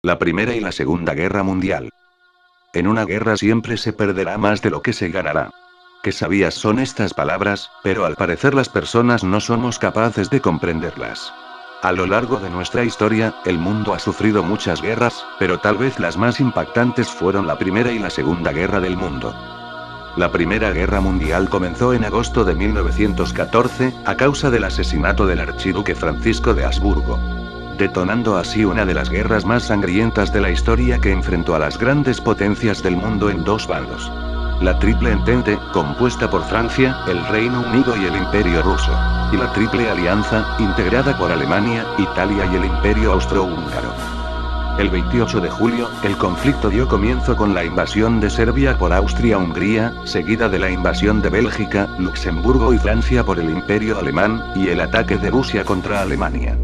La Primera y la Segunda Guerra Mundial. En una guerra siempre se perderá más de lo que se ganará. Qué sabias son estas palabras, pero al parecer las personas no somos capaces de comprenderlas. A lo largo de nuestra historia, el mundo ha sufrido muchas guerras, pero tal vez las más impactantes fueron la Primera y la Segunda Guerra del Mundo. La Primera Guerra Mundial comenzó en agosto de 1914, a causa del asesinato del archiduque Francisco de Habsburgo, detonando así una de las guerras más sangrientas de la historia que enfrentó a las grandes potencias del mundo en dos bandos. La Triple Entente, compuesta por Francia, el Reino Unido y el Imperio Ruso. Y la Triple Alianza, integrada por Alemania, Italia y el Imperio Austrohúngaro. El 28 de julio, el conflicto dio comienzo con la invasión de Serbia por Austria-Hungría, seguida de la invasión de Bélgica, Luxemburgo y Francia por el Imperio Alemán, y el ataque de Rusia contra Alemania.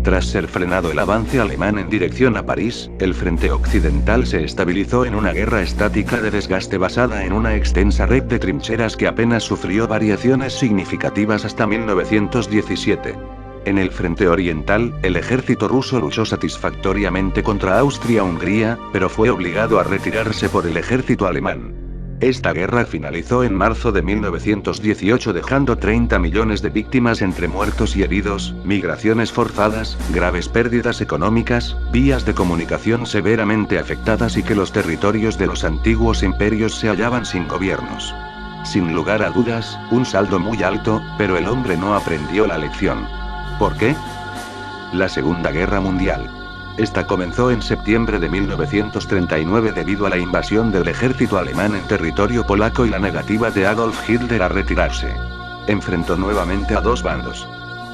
Tras ser frenado el avance alemán en dirección a París, el frente occidental se estabilizó en una guerra estática de desgaste basada en una extensa red de trincheras que apenas sufrió variaciones significativas hasta 1917. En el frente oriental, el ejército ruso luchó satisfactoriamente contra Austria-Hungría, pero fue obligado a retirarse por el ejército alemán. Esta guerra finalizó en marzo de 1918 dejando 30 millones de víctimas entre muertos y heridos, migraciones forzadas, graves pérdidas económicas, vías de comunicación severamente afectadas y que los territorios de los antiguos imperios se hallaban sin gobiernos. Sin lugar a dudas, un saldo muy alto, pero el hombre no aprendió la lección. ¿Por qué? La Segunda Guerra Mundial. Esta comenzó en septiembre de 1939 debido a la invasión del ejército alemán en territorio polaco y la negativa de Adolf Hitler a retirarse. Enfrentó nuevamente a dos bandos.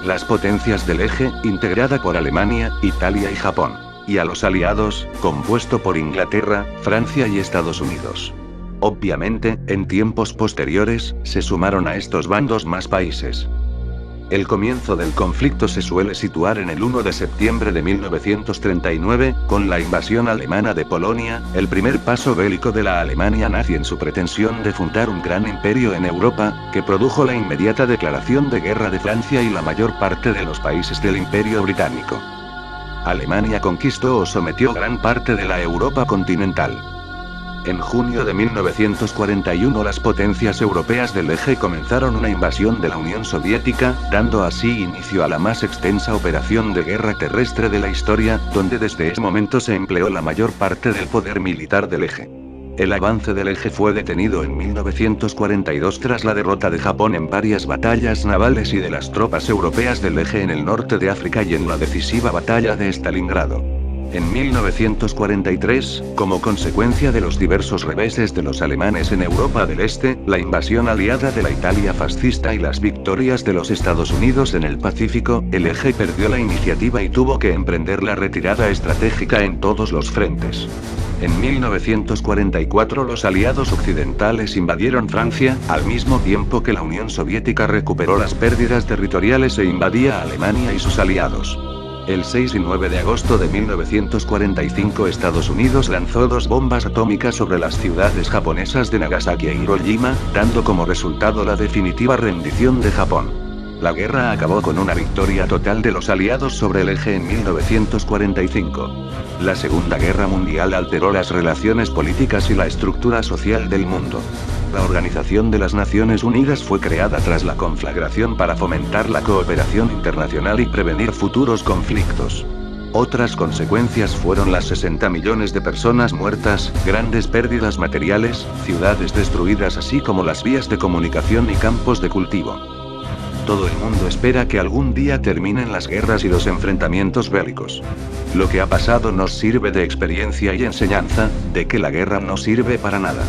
Las potencias del eje, integrada por Alemania, Italia y Japón. Y a los aliados, compuesto por Inglaterra, Francia y Estados Unidos. Obviamente, en tiempos posteriores, se sumaron a estos bandos más países. El comienzo del conflicto se suele situar en el 1 de septiembre de 1939, con la invasión alemana de Polonia, el primer paso bélico de la Alemania nazi en su pretensión de fundar un gran imperio en Europa, que produjo la inmediata declaración de guerra de Francia y la mayor parte de los países del Imperio Británico. Alemania conquistó o sometió gran parte de la Europa continental. En junio de 1941 las potencias europeas del eje comenzaron una invasión de la Unión Soviética, dando así inicio a la más extensa operación de guerra terrestre de la historia, donde desde ese momento se empleó la mayor parte del poder militar del eje. El avance del eje fue detenido en 1942 tras la derrota de Japón en varias batallas navales y de las tropas europeas del eje en el norte de África y en la decisiva batalla de Stalingrado. En 1943, como consecuencia de los diversos reveses de los alemanes en Europa del Este, la invasión aliada de la Italia fascista y las victorias de los Estados Unidos en el Pacífico, el eje perdió la iniciativa y tuvo que emprender la retirada estratégica en todos los frentes. En 1944 los aliados occidentales invadieron Francia, al mismo tiempo que la Unión Soviética recuperó las pérdidas territoriales e invadía a Alemania y sus aliados. El 6 y 9 de agosto de 1945 Estados Unidos lanzó 2 bombas atómicas sobre las ciudades japonesas de Nagasaki e Hiroshima, dando como resultado la definitiva rendición de Japón. La guerra acabó con una victoria total de los aliados sobre el eje en 1945. La Segunda Guerra Mundial alteró las relaciones políticas y la estructura social del mundo. La Organización de las Naciones Unidas fue creada tras la conflagración para fomentar la cooperación internacional y prevenir futuros conflictos. Otras consecuencias fueron las 60 millones de personas muertas, grandes pérdidas materiales, ciudades destruidas así como las vías de comunicación y campos de cultivo. Todo el mundo espera que algún día terminen las guerras y los enfrentamientos bélicos. Lo que ha pasado nos sirve de experiencia y enseñanza, de que la guerra no sirve para nada.